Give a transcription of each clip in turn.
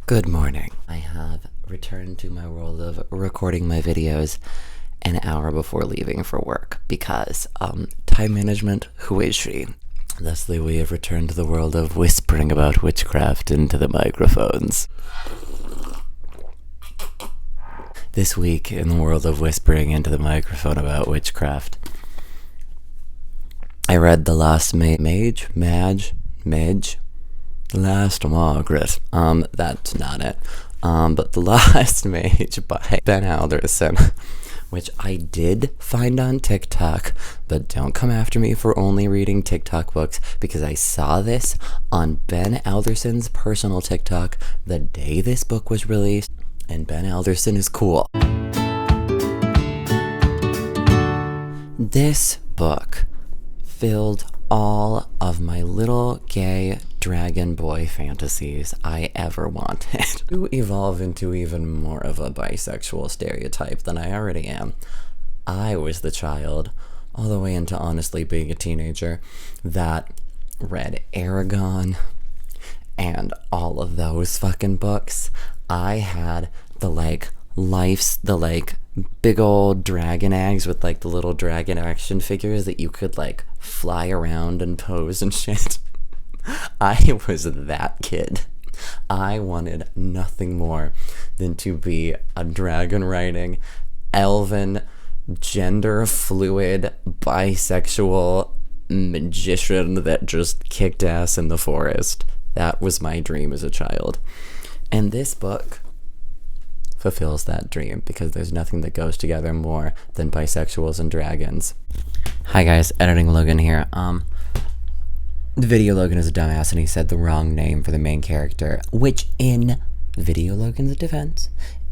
Good morning. I have returned to my world of recording my videos an hour before leaving for work because, time management, who is she? Thusly, we have returned to the world of whispering about witchcraft into the microphones. This week, in the world of whispering into the microphone about witchcraft, I read The Lost Mage? Last Margaret. That's not it. But The Lost Mage by Ben Alderson, which I did find on TikTok, but don't come after me for only reading TikTok books, because I saw this on Ben Alderson's personal TikTok the day this book was released, and Ben Alderson is cool. This book filled all of my little gay dragon boy fantasies I ever wanted to evolve into even more of a bisexual stereotype than I already am. I was the child, all the way into honestly being a teenager, that read Aragon and all of those fucking books. I had the big old dragon eggs with the little dragon action figures that you could fly around and pose and shit. I was that kid. I wanted nothing more than to be a dragon riding, elven, gender fluid, bisexual magician that just kicked ass in the forest. That was my dream as a child. And this book fulfills that dream, because there's nothing that goes together more than bisexuals and dragons. Hi guys, Editing Logan here. Video Logan is a dumbass and he said the wrong name for the main character, which in Video Logan's defense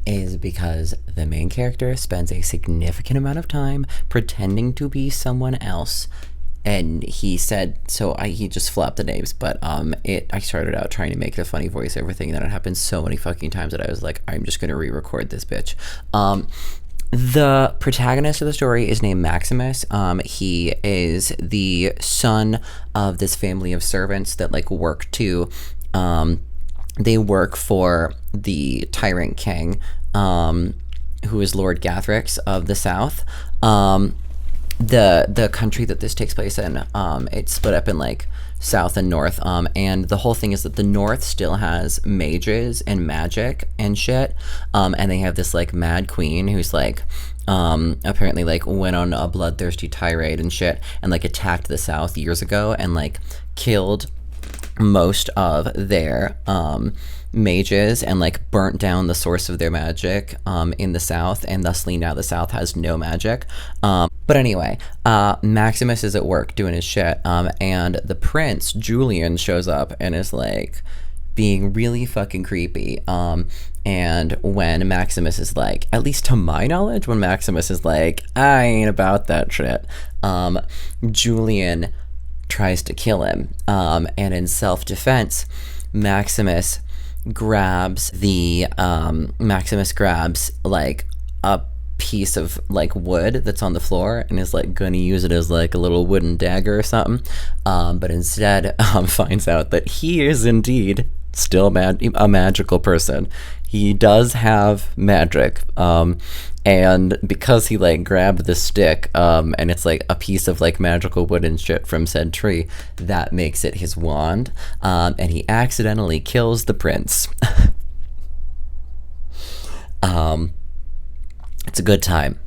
is because the main character spends a significant amount of time pretending to be someone else. And he said, he just flopped the names, but I started out trying to make it a funny voiceover thing, and then it happened so many fucking times that I was like, I'm just gonna re-record this bitch. The protagonist of the story is named Maximus. He is the son of this family of servants that work for the tyrant king, who is Lord Gathrix of the South. The country that this takes place in, it's split up in South and North, and the whole thing is that the North still has mages and magic and shit, and they have this mad queen who's apparently went on a bloodthirsty tirade and shit, and attacked the South years ago and killed most of their mages and burnt down the source of their magic in the South, and thusly now the South has no magic. But anyway, Maximus is at work doing his shit, and the prince, Julian, shows up and is being really fucking creepy. And when Maximus is at least to my knowledge, when Maximus is I ain't about that shit, Julian tries to kill him. And in self-defense, Maximus grabs a piece of wood that's on the floor and is gonna use it as a little wooden dagger or something, but instead finds out that he is indeed still a magical person. He does have magic, and because he grabbed the stick, and it's a piece of magical wood and shit from said tree, that makes it his wand, and he accidentally kills the prince. It's a good time.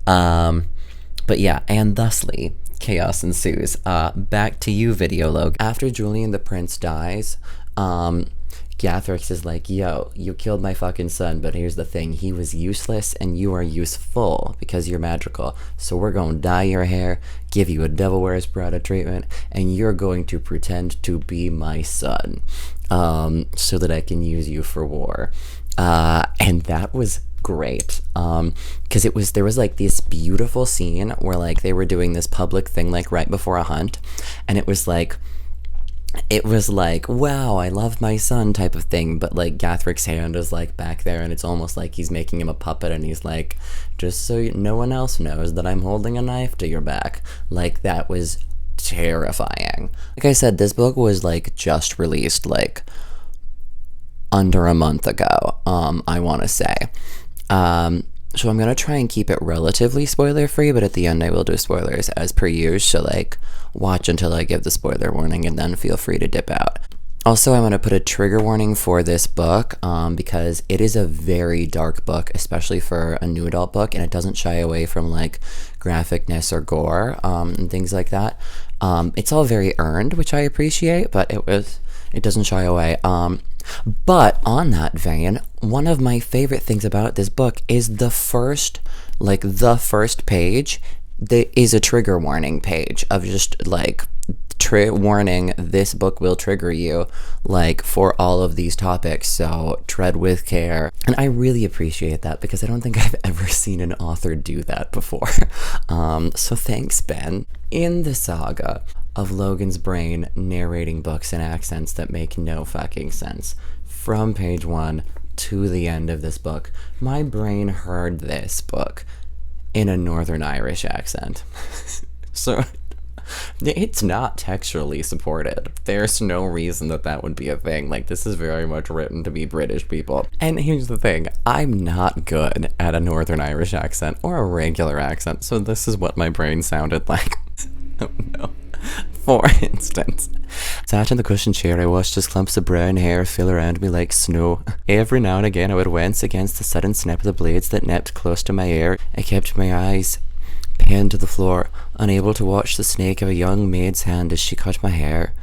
But yeah, and thusly, chaos ensues. Back to you, Video Log. After Julian the Prince dies, Gathrix is yo, you killed my fucking son, but here's the thing, he was useless and you are useful because you're magical. So we're going to dye your hair, give you a Devil Wears Prada treatment, and you're going to pretend to be my son, so that I can use you for war. And that was great, because there was this beautiful scene where they were doing this public thing right before a hunt, and it was wow, I love my son type of thing, but Gathric's hand is back there, and it's almost he's making him a puppet, and he's just so no one else knows that I'm holding a knife to your back. That was terrifying. Like I said, this book was just released under a month ago, I want to say. So I'm going to try and keep it relatively spoiler free, but at the end I will do spoilers as per usual. So like watch until I give the spoiler warning and then feel free to dip out. Also, I want to put a trigger warning for this book because it is a very dark book, especially for a new adult book, and it doesn't shy away from like graphicness or gore and things like that. It's all very earned, which I appreciate, but it doesn't shy away. But on that vein, one of my favorite things about this book is the first page. There is a trigger warning page of just like warning, this book will trigger you like for all of these topics, so tread with care. And I really appreciate that because I don't think I've ever seen an author do that before. So thanks, Ben. In the saga of Logan's brain narrating books in accents that make no fucking sense, from page 1 to the end of this book, my brain heard this book in a Northern Irish accent. So it's not textually supported. There's no reason that would be a thing. Like, this is very much written to be British people. And here's the thing, I'm not good at a Northern Irish accent or a regular accent, so this is what my brain sounded like. Oh no. For instance, sat in the cushioned chair, I watched as clumps of brown hair fill around me like snow. Every now and again I would wince against the sudden snap of the blades that nipped close to my ear. I kept my eyes pinned to the floor, unable to watch the snake of a young maid's hand as she cut my hair.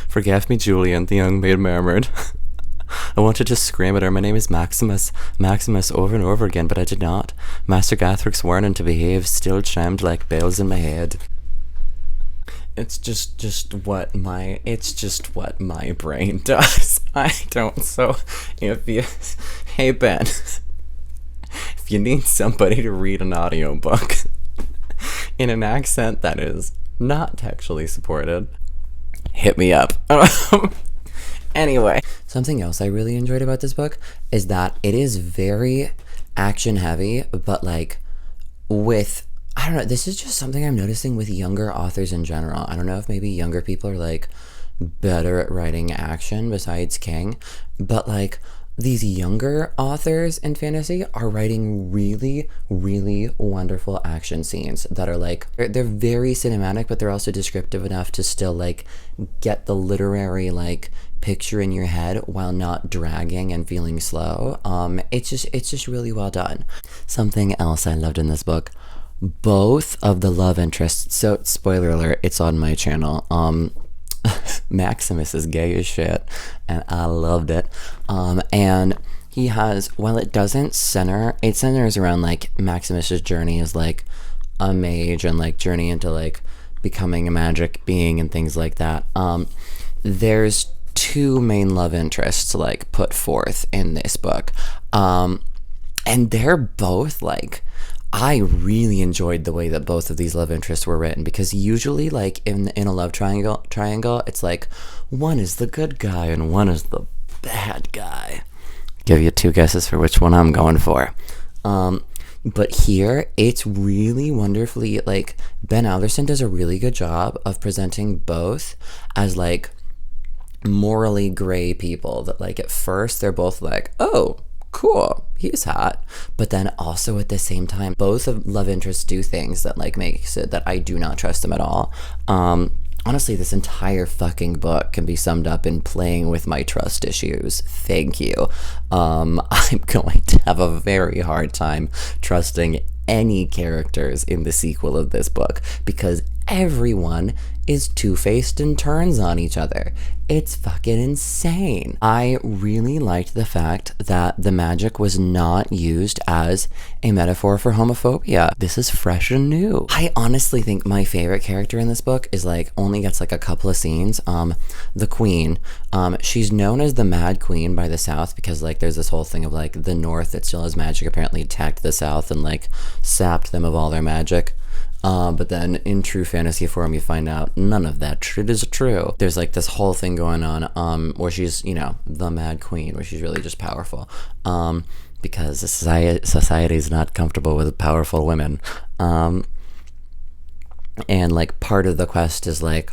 "Forgive me, Julian," the young maid murmured. I wanted to scream at her, "My name is Maximus," Maximus, over and over again, but I did not. Master Gathric's warning to behave still chimed like bells in my head. It's just what my brain does. I don't. So hey Ben, if you need somebody to read an audiobook in an accent that is not textually supported, hit me up. Anyway, something else I really enjoyed about this book is that it is very action heavy, but like with, I don't know, this is just something I'm noticing with younger authors in general. I don't know if maybe younger people are like better at writing action besides King, but like these younger authors in fantasy are writing really, really wonderful action scenes that are like, they're very cinematic, but they're also descriptive enough to still like get the literary like picture in your head while not dragging and feeling slow. It's just really well done. Something else I loved in this book, both of the love interests, so spoiler alert, it's on my channel, Maximus is gay as shit, and I loved it. And he has, while it doesn't center, it centers around like Maximus's journey as like a mage and like journey into like becoming a magic being and things like that. There's two main love interests like put forth in this book, and they're both like, I really enjoyed the way that both of these love interests were written, because usually like in a love triangle it's like one is the good guy and one is the bad guy. Give you two guesses for which one I'm going for. But here it's really wonderfully, like, Ben Alderson does a really good job of presenting both as like morally gray people that like at first they're both like, oh cool, he's hot, but then also at the same time both of love interests do things that like makes it that I do not trust them at all. Honestly, this entire fucking book can be summed up in playing with my trust issues. Thank you. I'm going to have a very hard time trusting any characters in the sequel of this book because everyone is two-faced and turns on each other. It's fucking insane. I really liked the fact that the magic was not used as a metaphor for homophobia. This is fresh and new. I honestly think my favorite character in this book is like, only gets like a couple of scenes. The queen. She's known as the Mad Queen by the South because like there's this whole thing of like the North that still has magic apparently attacked the South and like sapped them of all their magic. But then in true fantasy form you find out none of that shit is true. There's like this whole thing going on where she's, you know, the Mad Queen, where she's really just powerful because society is not comfortable with powerful women, and like part of the quest is like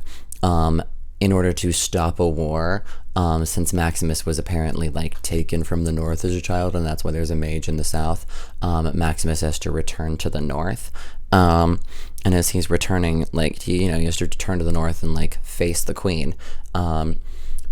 in order to stop a war, since Maximus was apparently like taken from the north as a child, and that's why there's a mage in the south. Maximus has to return to the north, and as he's returning, like he has to return to the north and like face the queen.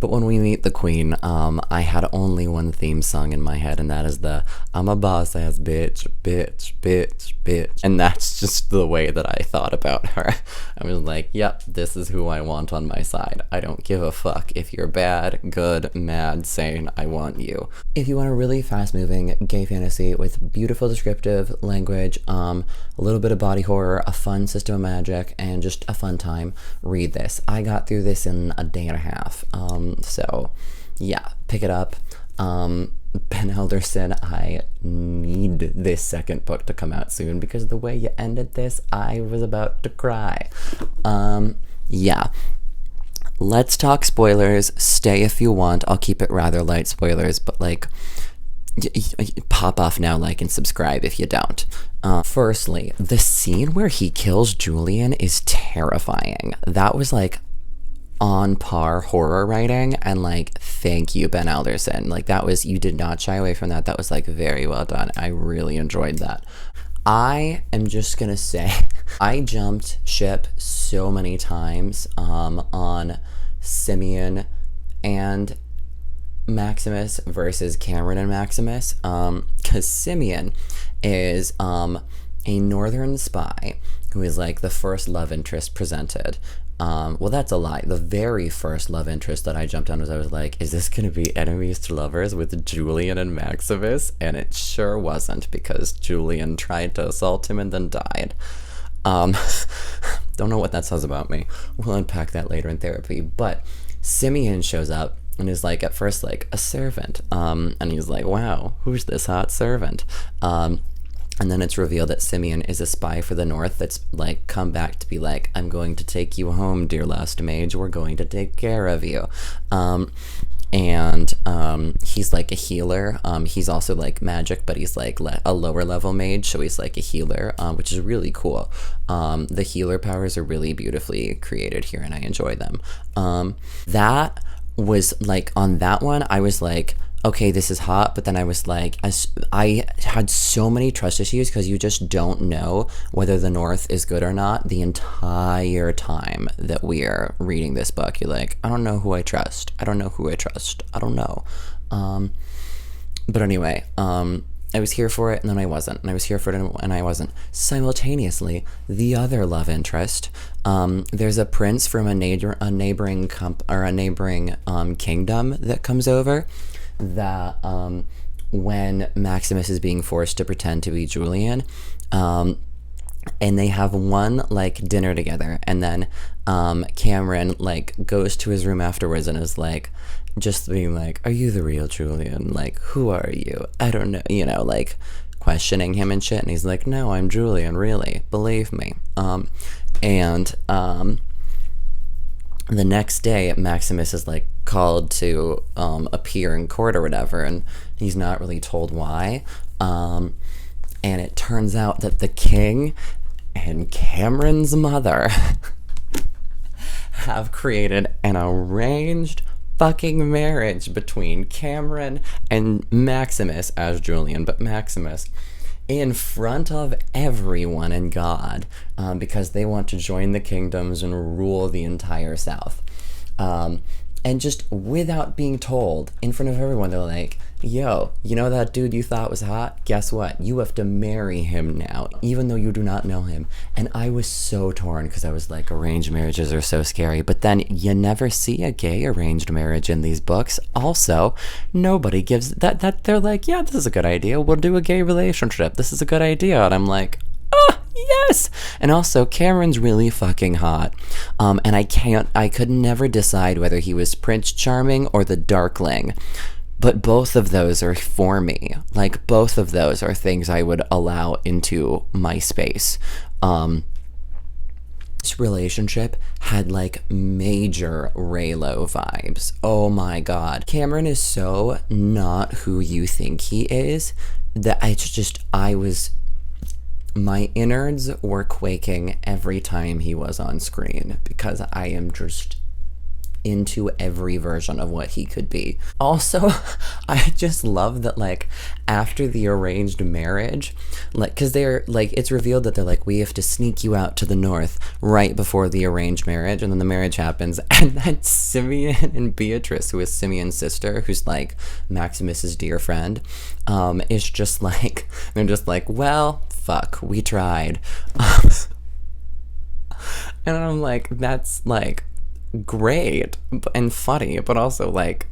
But when we meet the queen, I had only one theme song in my head, and that is the "I'm a boss ass bitch, bitch, bitch, bitch," and that's just the way that I thought about her. I was like, yep, this is who I want on my side. I don't give a fuck if you're bad, good, mad, sane. I want you. If you want a really fast-moving gay fantasy with beautiful descriptive language, a little bit of body horror, a fun system of magic, and just a fun time, read this. I got through this in a day and a half. So yeah, pick it up. Ben Alderson, I need this second book to come out soon, because the way you ended this, I was about to cry. Yeah. Let's talk spoilers. Stay if you want. I'll keep it rather light spoilers, but like, pop off now, like, and subscribe if you don't. Firstly, the scene where he kills Julian is terrifying. That was like on par horror writing, and like, thank you, Ben Alderson. Like, that was, you did not shy away from that. That was like very well done. I really enjoyed that. I am just gonna say, I jumped ship so many times on Simeon and Maximus versus Cameron and Maximus, because Simeon is a northern spy who is like the first love interest presented. Well, that's a lie. The very first love interest that I jumped on was, I was like, is this going to be enemies to lovers with Julian and Maximus? And it sure wasn't, because Julian tried to assault him and then died. Don't know what that says about me. We'll unpack that later in therapy. But Simeon shows up and is like, at first, like, a servant. And he's like, wow, who's this hot servant? And then it's revealed that Simeon is a spy for the North that's like come back to be like, I'm going to take you home, dear Lost Mage. We're going to take care of you. And he's like a healer. He's also like magic, but he's like a lower level mage, so he's like a healer, which is really cool. The healer powers are really beautifully created here, and I enjoy them. That was like, on that one, I was like, okay, this is hot, but then I was like, I had so many trust issues, because you just don't know whether the North is good or not the entire time that we are reading this book. You're like, I don't know who I trust. I don't know who I trust. I don't know. But anyway, I was here for it, and then I wasn't, and I was here for it, and I wasn't. Simultaneously, the other love interest, there's a prince from a neighboring kingdom that comes over, that when Maximus is being forced to pretend to be Julian, and they have one like dinner together, and then Cameron like goes to his room afterwards and is like, just being like, are you the real Julian? Like, who are you? I don't know, like questioning him and shit, and he's like, no, I'm Julian, really, believe me. The next day, Maximus is like called to appear in court or whatever, and he's not really told why. And it turns out that the king and Cameron's mother have created an arranged fucking marriage between Cameron and Maximus as Julian, but Maximus, in front of everyone and God, because they want to join the kingdoms and rule the entire South. And just without being told, in front of everyone, they're like, yo, you know that dude you thought was hot? Guess what? You have to marry him now, even though you do not know him. And I was so torn, because I was like, arranged marriages are so scary. But then you never see a gay arranged marriage in these books. Also, nobody gives that they're like, yeah, this is a good idea. We'll do a gay relationship. This is a good idea. And I'm like, yes. And also, Cameron's really fucking hot. And I could never decide whether he was Prince Charming or the Darkling. But both of those are for me. Like, both of those are things I would allow into my space. This relationship had like major Raylo vibes. Oh my god. Cameron is so not who you think he is that my innards were quaking every time he was on screen, because I am just into every version of what he could be. Also, I just love that, like, after the arranged marriage, like, because they're like, it's revealed that they're like, we have to sneak you out to the north right before the arranged marriage, and then the marriage happens, and then Simeon and Beatrice, who is Simeon's sister, who's like Maximus's dear friend, is just like, they're just like, well, fuck, we tried. And I'm like, that's like great and funny, but also like,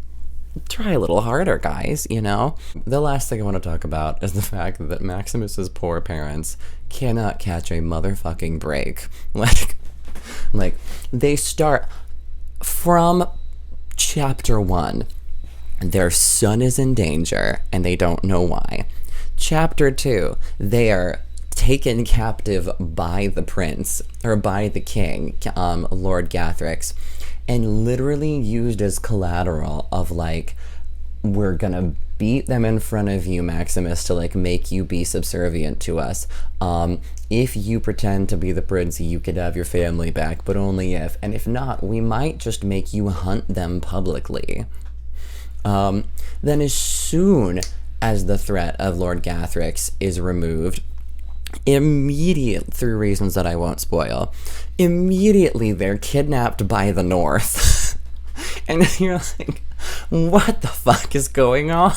try a little harder, guys, you know? The last thing I want to talk about is the fact that Maximus's poor parents cannot catch a motherfucking break. Like they start from chapter 1. Their son is in danger and they don't know why. Chapter 2, they are taken captive by the prince, or by the king, Lord Gathrix, and literally used as collateral of like, we're gonna beat them in front of you, Maximus, to like make you be subservient to us. If you pretend to be the prince, you could have your family back, but only if, and if not, we might just make you hunt them publicly. Then as soon as the threat of Lord Gathrix is removed, through reasons that I won't spoil, immediately they're kidnapped by the North. And you're like, what the fuck is going on?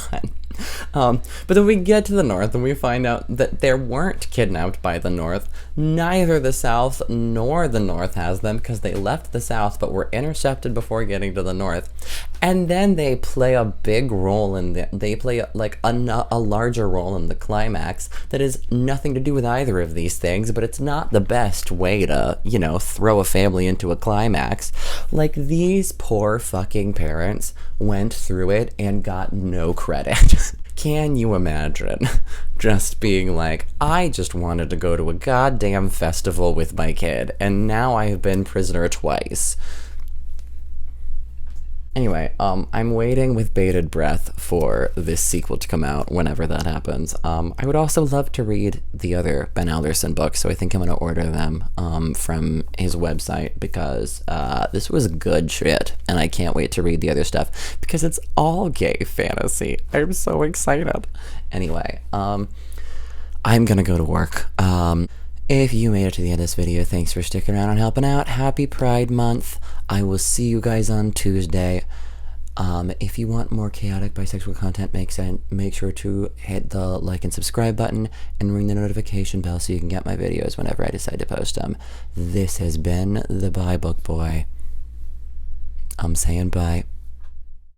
But then we get to the North and we find out that they weren't kidnapped by the North. Neither the South nor the North has them, because they left the South but were intercepted before getting to the North. And then they play a big role in they play like a larger role in the climax that has nothing to do with either of these things, but it's not the best way to, you know, throw a family into a climax. Like, these poor fucking parents went through it and got no credit. Can you imagine just being like, I just wanted to go to a goddamn festival with my kid, and now I have been prisoner twice. Anyway, I'm waiting with bated breath for this sequel to come out whenever that happens. I would also love to read the other Ben Alderson books, so I think I'm going to order them from his website, because this was good shit, and I can't wait to read the other stuff, because it's all gay fantasy. I'm so excited. Anyway, I'm going to go to work. If you made it to the end of this video, thanks for sticking around and helping out. Happy Pride Month. I will see you guys on Tuesday. If you want more chaotic bisexual content, make sure to hit the like and subscribe button and ring the notification bell so you can get my videos whenever I decide to post them. This has been the Bi Book Boy. I'm saying bye.